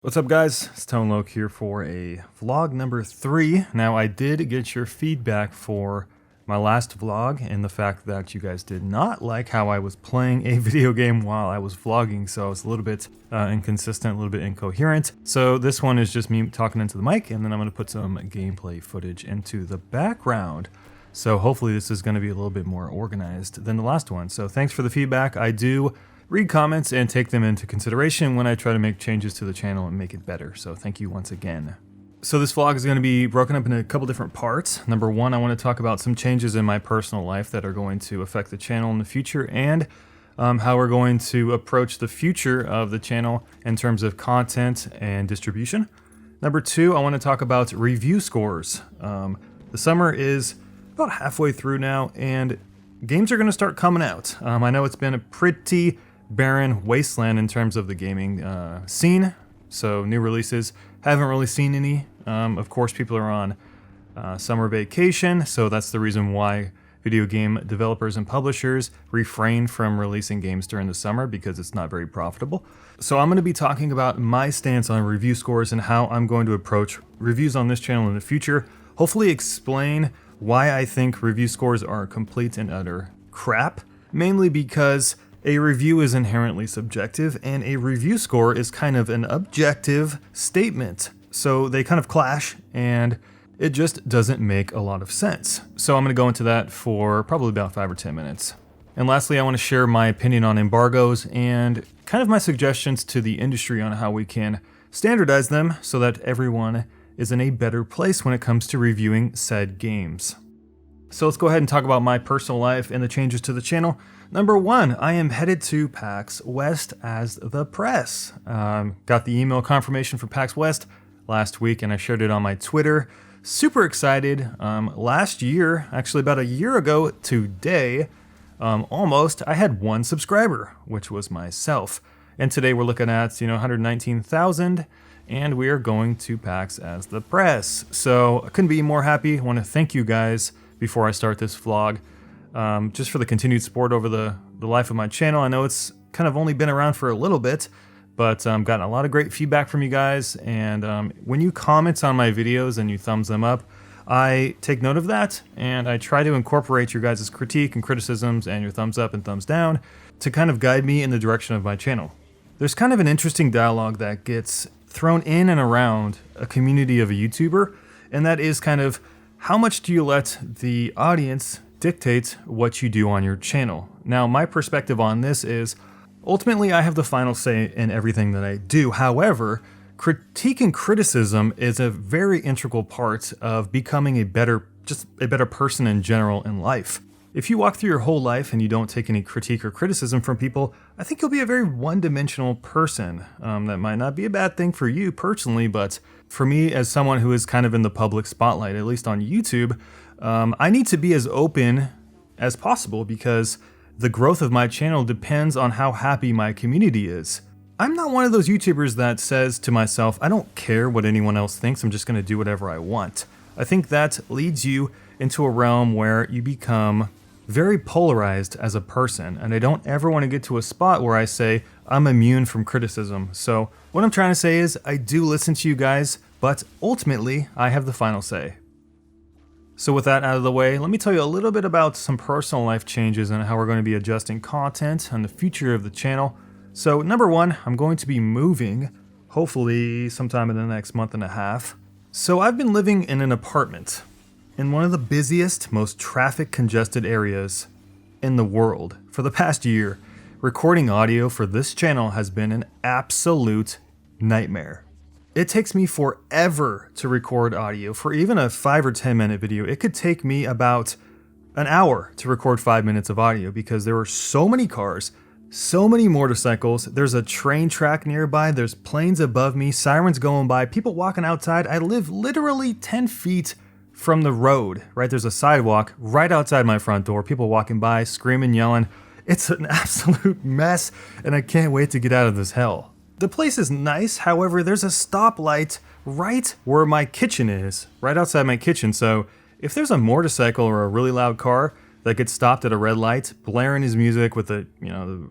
What's up, guys? It's Tone Loke here for a vlog number 3. Now, I did get your feedback for my last vlog and the fact that you guys did not like how I was playing a video game while I was vlogging, so I was a little bit inconsistent, a little bit incoherent. So this one is just me talking into the mic, and then I'm going to put some gameplay footage into the background. So hopefully this is going to be a little bit more organized than the last one. So thanks for the feedback. I do read comments and take them into consideration when I try to make changes to the channel and make it better. So thank you once again. So this vlog is going to be broken up into a couple different parts. Number one, I want to talk about some changes in my personal life that are going to affect the channel in the future, and how we're going to approach the future of the channel in terms of content and distribution. Number two, I want to talk about review scores. The summer is about halfway through now, and games are going to start coming out. I know it's been a pretty barren wasteland in terms of the gaming scene, so new releases haven't really seen any. Of course, people are on summer vacation, so that's the reason why video game developers and publishers refrain from releasing games during the summer, because it's not very profitable. So I'm going to be talking about my stance on review scores and how I'm going to approach reviews on this channel in the future. Hopefully explain why I think review scores are complete and utter crap, mainly because a review is inherently subjective, and a review score is kind of an objective statement. So they kind of clash, and it just doesn't make a lot of sense. So I'm going to go into that for probably about 5 or 10 minutes. And lastly, I want to share my opinion on embargoes and kind of my suggestions to the industry on how we can standardize them so that everyone is in a better place when it comes to reviewing said games. So let's go ahead and talk about my personal life and the changes to the channel. Number one, I am headed to PAX West as the press. Got the email confirmation for PAX West last week, and I shared it on my Twitter. Super excited. Last year, actually about a year ago today, almost, I had 1 subscriber, which was myself. And today we're looking at 119,000, and we are going to PAX as the press. So I couldn't be more happy. I want to thank you guys before I start this vlog, just for the continued support over the life of my channel. I know it's kind of only been around for a little bit, but gotten a lot of great feedback from you guys, and when you comment on my videos and you thumbs them up, I take note of that, and I try to incorporate your guys' critique and criticisms and your thumbs up and thumbs down to kind of guide me in the direction of my channel. There's kind of an interesting dialogue that gets thrown in and around a community of a YouTuber, and that is kind of, how much do you let the audience dictate what you do on your channel? Now, my perspective on this is, ultimately, I have the final say in everything that I do. However, critique and criticism is a very integral part of becoming a better person in general in life. If you walk through your whole life and you don't take any critique or criticism from people, I think you'll be a very one-dimensional person. That might not be a bad thing for you personally, but for me, as someone who is kind of in the public spotlight, at least on YouTube, I need to be as open as possible, because the growth of my channel depends on how happy my community is. I'm not one of those YouTubers that says to myself, I don't care what anyone else thinks, I'm just going to do whatever I want. I think that leads you into a realm where you become very polarized as a person, and I don't ever want to get to a spot where I say I'm immune from criticism. So what I'm trying to say is, I do listen to you guys, but ultimately I have the final say. So with that out of the way, let me tell you a little bit about some personal life changes and how we're going to be adjusting content and the future of the channel. So number one, I'm going to be moving, hopefully sometime in the next month and a half. So I've been living in an apartment in one of the busiest, most traffic congested areas in the world for the past year. Recording audio for this channel has been an absolute nightmare. It takes me forever to record audio. For even a 5 or 10 minute video, it could take me about an hour to record 5 minutes of audio, because there are so many cars, so many motorcycles, there's a train track nearby, there's planes above me, sirens going by, people walking outside. I live literally 10 feet from the road, right? There's a sidewalk right outside my front door, people walking by, screaming, yelling. It's an absolute mess, and I can't wait to get out of this hell. The place is nice, however, there's a stoplight right where my kitchen is, right outside my kitchen, so if there's a motorcycle or a really loud car that gets stopped at a red light, blaring his music with the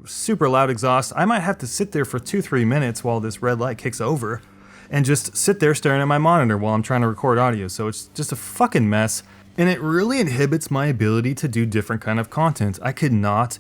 super loud exhaust, I might have to sit there for 2-3 minutes while this red light kicks over. and just sit there staring at my monitor while I'm trying to record audio. So it's just a fucking mess, and it really inhibits my ability to do different kind of content. I could not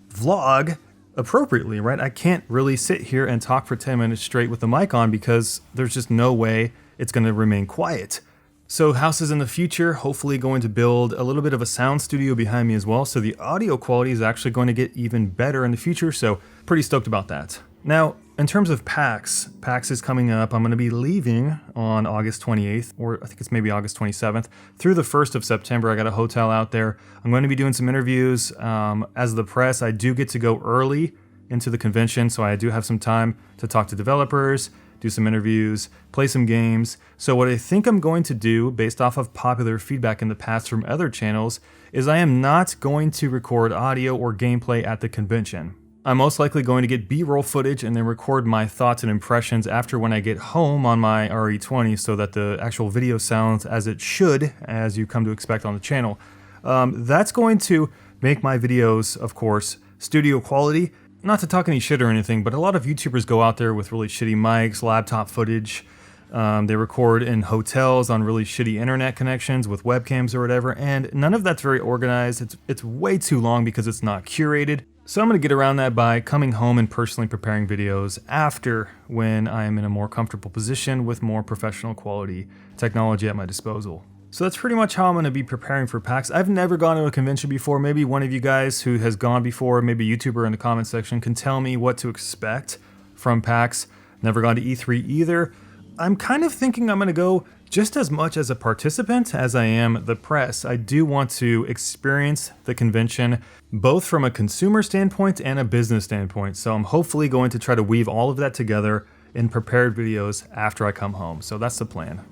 vlog appropriately, right? I can't really sit here and talk for 10 minutes straight with the mic on because there's just no way it's going to remain quiet. So houses in the future, hopefully going to build a little bit of a sound studio behind me as well. So the audio quality is actually going to get even better in the future. So pretty stoked about that. Now, in terms of PAX is coming up. I'm going to be leaving on August 28th, or I think it's maybe August 27th, through the 1st of September. I got a hotel out there. I'm going to be doing some interviews. As the press, I do get to go early into the convention, so I do have some time to talk to developers, do some interviews, play some games. So what I think I'm going to do, based off of popular feedback in the past from other channels, is I am not going to record audio or gameplay at the convention. I'm most likely going to get B-roll footage and then record my thoughts and impressions after when I get home on my RE20 so that the actual video sounds as it should, as you come to expect on the channel. That's going to make my videos, of course, studio quality. Not to talk any shit or anything, but a lot of YouTubers go out there with really shitty mics, laptop footage. They record in hotels on really shitty internet connections with webcams or whatever, and none of that's very organized. It's way too long because it's not curated. So I'm going to get around that by coming home and personally preparing videos after, when I am in a more comfortable position with more professional quality technology at my disposal. So that's pretty much how I'm going to be preparing for PAX. I've never gone to a convention before. Maybe one of you guys who has gone before, maybe a YouTuber in the comment section, can tell me what to expect from PAX. Never gone to E3 either. I'm kind of thinking I'm going to go just as much as a participant as I am the press. I do want to experience the convention both from a consumer standpoint and a business standpoint. So I'm hopefully going to try to weave all of that together in prepared videos after I come home. So that's the plan.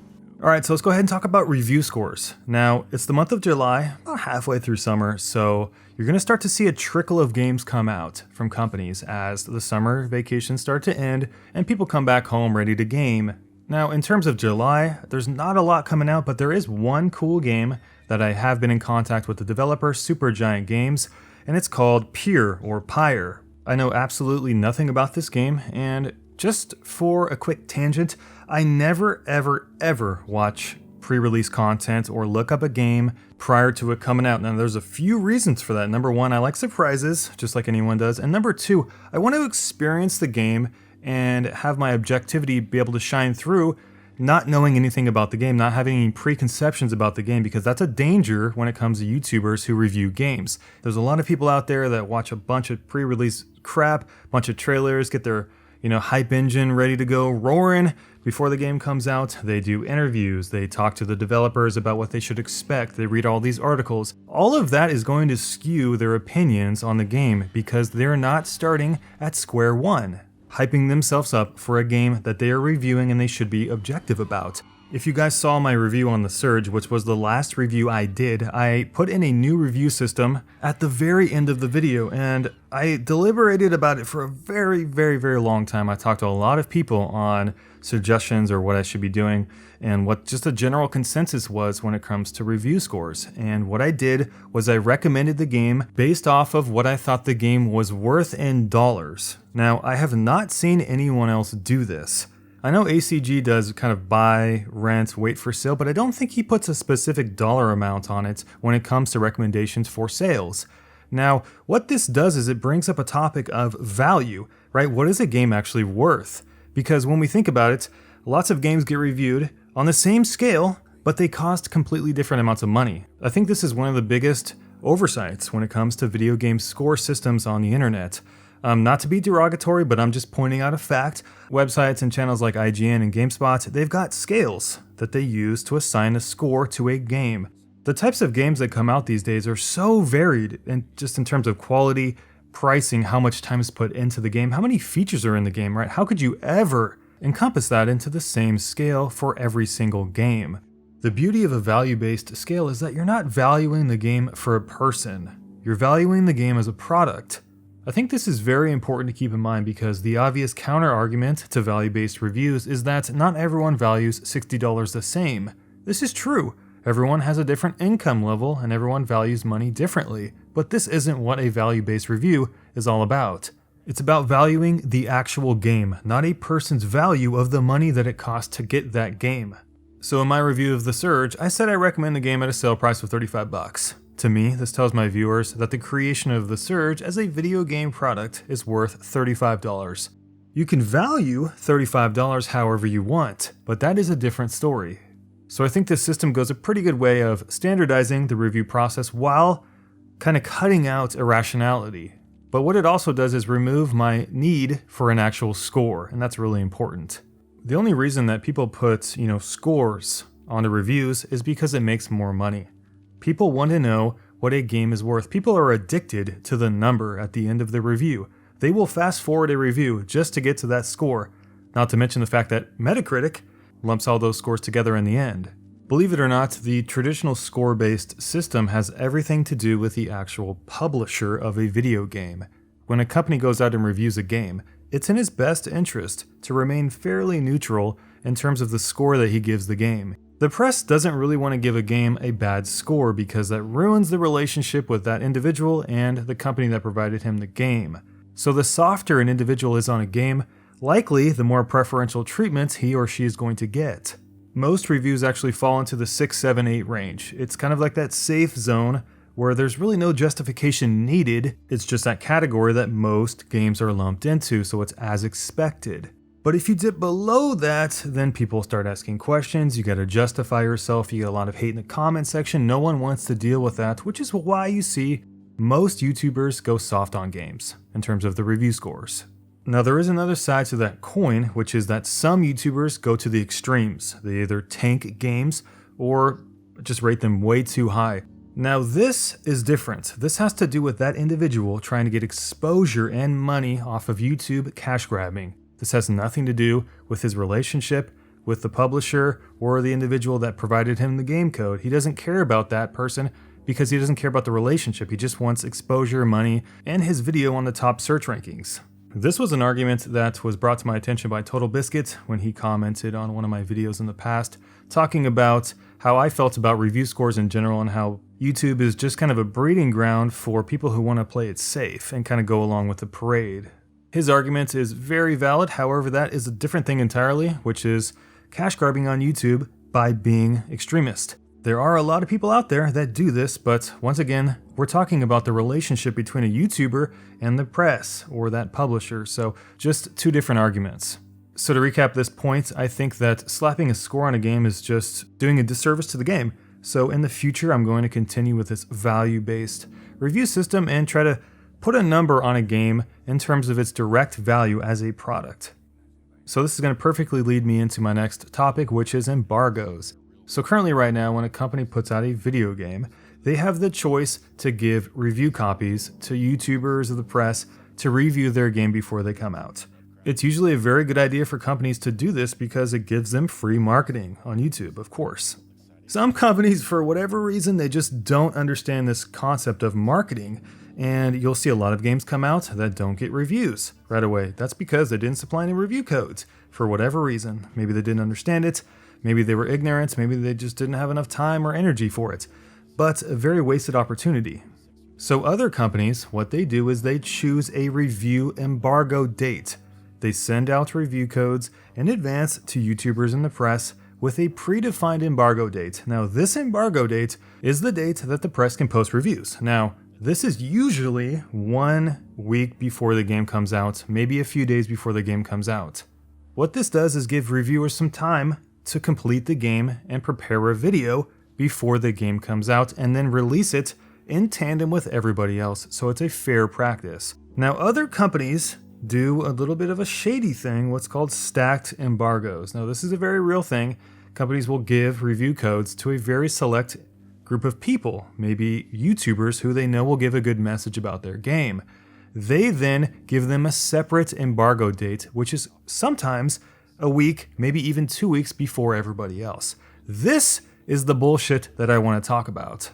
All right, so let's go ahead and talk about review scores. Now, it's the month of July, about halfway through summer, so you're going to start to see a trickle of games come out from companies as the summer vacations start to end and people come back home ready to game. Now, in terms of July, there's not a lot coming out, but there is one cool game that I have been in contact with the developer, Supergiant Games, and it's called Pyre or Pyre. I know absolutely nothing about this game, and just for a quick tangent, I never ever watch pre-release content or look up a game prior to it coming out. Now, there's a few reasons for that. Number one, I like surprises, just like anyone does. And number two, I want to experience the game and have my objectivity be able to shine through, not knowing anything about the game, not having any preconceptions about the game, because that's a danger when it comes to YouTubers who review games. There's a lot of people out there that watch a bunch of pre-release crap, bunch of trailers, get their hype engine ready to go roaring before the game comes out. They do interviews, they talk to the developers about what they should expect, they read all these articles. All of that is going to skew their opinions on the game because they're not starting at square one, hyping themselves up for a game that they are reviewing and they should be objective about. If you guys saw my review on The Surge, which was the last review I did, I put in a new review system at the very end of the video, and I deliberated about it for a very long time. I talked to a lot of people on suggestions or what I should be doing and what just a general consensus was when it comes to review scores. And what I did was I recommended the game based off of what I thought the game was worth in dollars. Now, I have not seen anyone else do this. I know ACG does kind of buy, rent, wait for sale, but I don't think he puts a specific dollar amount on it when it comes to recommendations for sales. Now, what this does is it brings up a topic of value, right? What is a game actually worth? Because when we think about it, lots of games get reviewed on the same scale, but they cost completely different amounts of money. I think this is one of the biggest oversights when it comes to video game score systems on the internet. Not to be derogatory, but I'm just pointing out a fact. Websites and channels like IGN and GameSpot, they've got scales that they use to assign a score to a game. The types of games that come out these days are so varied, and just in terms of quality, pricing, how much time is put into the game, how many features are in the game, right? How could you ever encompass that into the same scale for every single game? The beauty of a value-based scale is that you're not valuing the game for a person. You're valuing the game as a product. I think this is very important to keep in mind because the obvious counter-argument to value-based reviews is that not everyone values $60 the same. This is true. Everyone has a different income level and everyone values money differently, but this isn't what a value-based review is all about. It's about valuing the actual game, not a person's value of the money that it costs to get that game. So in my review of The Surge, I said I recommend the game at a sale price of $35. To me, this tells my viewers that the creation of The Surge as a video game product is worth $35. You can value $35 however you want, but that is a different story. So I think this system goes a pretty good way of standardizing the review process while kind of cutting out irrationality. But what it also does is remove my need for an actual score, and that's really important. The only reason that people put, scores on the reviews is because it makes more money. People want to know what a game is worth. People are addicted to the number at the end of the review. They will fast forward a review just to get to that score, not to mention the fact that Metacritic lumps all those scores together in the end. Believe it or not, the traditional score-based system has everything to do with the actual publisher of a video game. When a company goes out and reviews a game, it's in his best interest to remain fairly neutral in terms of the score that he gives the game. The press doesn't really want to give a game a bad score because that ruins the relationship with that individual and the company that provided him the game. So the softer an individual is on a game, likely the more preferential treatment he or she is going to get. Most reviews actually fall into the 6, 7, 8 range. It's kind of like that safe zone where there's really no justification needed. It's just that category that most games are lumped into, so it's as expected. But if you dip below that, then people start asking questions, you gotta justify yourself, you get a lot of hate in the comment section, no one wants to deal with that, which is why you see most YouTubers go soft on games in terms of the review scores. Now there is another side to that coin, which is that some YouTubers go to the extremes. They either tank games or just rate them way too high. Now this is different. This has to do with that individual trying to get exposure and money off of YouTube cash grabbing. This has nothing to do with his relationship with the publisher or the individual that provided him the game code. He doesn't care about that person because he doesn't care about the relationship. He just wants exposure, money, and his video on the top search rankings. This was an argument that was brought to my attention by Total Biscuit when he commented on one of my videos in the past, talking about how I felt about review scores in general and how YouTube is just kind of a breeding ground for people who want to play it safe and kind of go along with the parade. His argument is very valid, however that is a different thing entirely, which is cash grabbing on YouTube by being extremist. There are a lot of people out there that do this, but once again, we're talking about the relationship between a YouTuber and the press or that publisher, so just two different arguments. So to recap this point, I think that slapping a score on a game is just doing a disservice to the game. So in the future, I'm going to continue with this value-based review system and try to put a number on a game in terms of its direct value as a product. So this is going to perfectly lead me into my next topic, which is embargoes. So currently right now, when a company puts out a video game, they have the choice to give review copies to YouTubers or the press to review their game before they come out. It's usually a very good idea for companies to do this because it gives them free marketing on YouTube, of course. Some companies, for whatever reason, they just don't understand this concept of marketing, and you'll see a lot of games come out that don't get reviews right away. That's because they didn't supply any review codes for whatever reason. Maybe they didn't understand it. Maybe they were ignorant, maybe they just didn't have enough time or energy for it, but a very wasted opportunity. So other companies, what they do is they choose a review embargo date. They send out review codes in advance to YouTubers and the press with a predefined embargo date. Now this embargo date is the date that the press can post reviews. Now this is usually 1 week before the game comes out, maybe a few days before the game comes out. What this does is give reviewers some time to complete the game and prepare a video before the game comes out and then release it in tandem with everybody else, so it's a fair practice. Now other companies do a little bit of a shady thing, what's called stacked embargoes. Now this is a very real thing. Companies will give review codes to a very select group of people, maybe YouTubers who they know will give a good message about their game. They then give them a separate embargo date, which is sometimes a week, maybe even 2 weeks before everybody else. This is the bullshit that I want to talk about.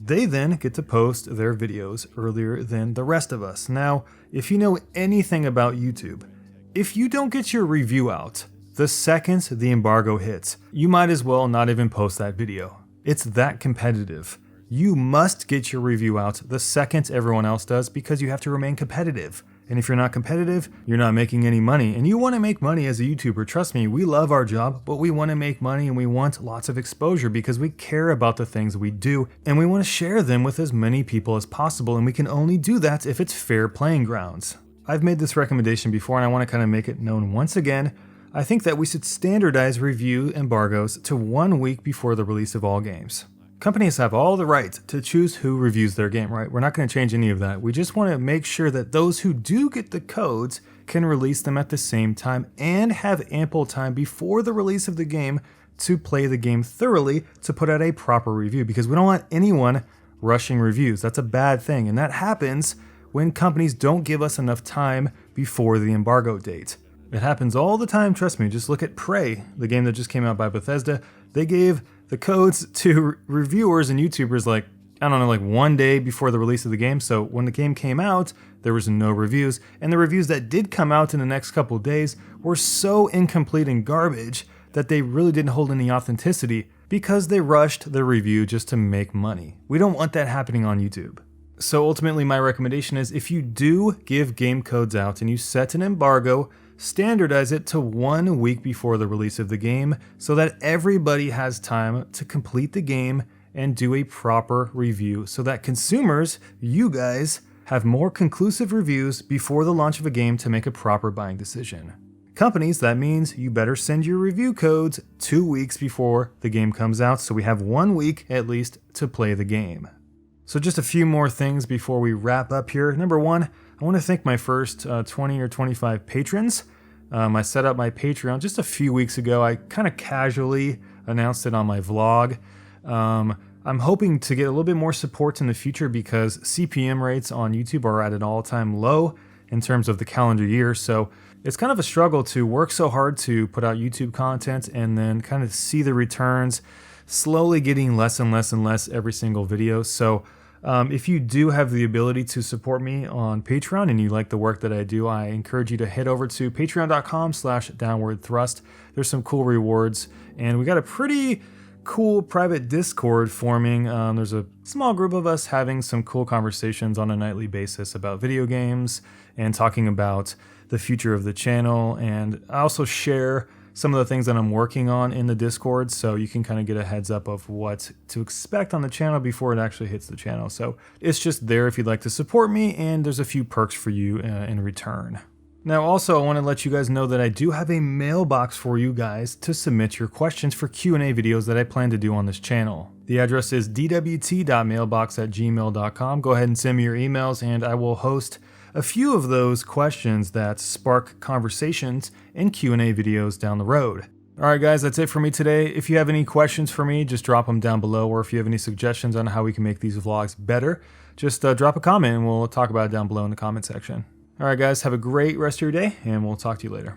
They then get to post their videos earlier than the rest of us. Now, if you know anything about YouTube, if you don't get your review out the second the embargo hits, you might as well not even post that video. It's that competitive. You must get your review out the second everyone else does because you have to remain competitive. And if you're not competitive, you're not making any money. And you want to make money as a YouTuber. Trust me, we love our job, but we want to make money and we want lots of exposure because we care about the things we do and we want to share them with as many people as possible. And we can only do that if it's fair playing grounds. I've made this recommendation before and I want to kind of make it known once again. I think that we should standardize review embargoes to 1 week before the release of all games. Companies have all the right to choose who reviews their game, right? We're not going to change any of that. We just want to make sure that those who do get the codes can release them at the same time and have ample time before the release of the game to play the game thoroughly to put out a proper review, because we don't want anyone rushing reviews. That's a bad thing, and that happens when companies don't give us enough time before the embargo date. It happens all the time, trust me. Just look at Prey, the game that just came out by Bethesda. They gave the codes to reviewers and YouTubers like 1 day before the release of the game. So when the game came out, there was no reviews. And the reviews that did come out in the next couple of days were so incomplete and garbage that they really didn't hold any authenticity because they rushed the review just to make money. We don't want that happening on YouTube. So ultimately, my recommendation is if you do give game codes out and you set an embargo, standardize it to 1 week before the release of the game so that everybody has time to complete the game and do a proper review so that consumers, you guys, have more conclusive reviews before the launch of a game to make a proper buying decision. Companies, that means you better send your review codes 2 weeks before the game comes out so we have 1 week at least to play the game. So just a few more things before we wrap up here. Number one, I want to thank my first 20 or 25 patrons. I set up my Patreon just a few weeks ago. I kind of casually announced it on my vlog. I'm hoping to get a little bit more support in the future because CPM rates on YouTube are at an all-time low in terms of the calendar year. So it's kind of a struggle to work so hard to put out YouTube content and then kind of see the returns slowly getting less and less and less every single video. So if you do have the ability to support me on Patreon and you like the work that I do, I encourage you to head over to patreon.com/downwardthrust. There's some cool rewards and we got a pretty cool private Discord forming. There's a small group of us having some cool conversations on a nightly basis about video games and talking about the future of the channel. And I also share some of the things that I'm working on in the Discord, so you can kind of get a heads up of what to expect on the channel before it actually hits the channel. So it's just there if you'd like to support me, and there's a few perks for you in return. Now also, I want to let you guys know that I do have a mailbox for you guys to submit your questions for Q&A videos that I plan to do on this channel. The address is dwt.mailbox@gmail.com. Go ahead and send me your emails and I will host a few of those questions that spark conversations and Q&A videos down the road. Alright guys, that's it for me today. If you have any questions for me, just drop them down below, or if you have any suggestions on how we can make these vlogs better, just drop a comment and we'll talk about it down below in the comment section. Alright guys, have a great rest of your day and we'll talk to you later.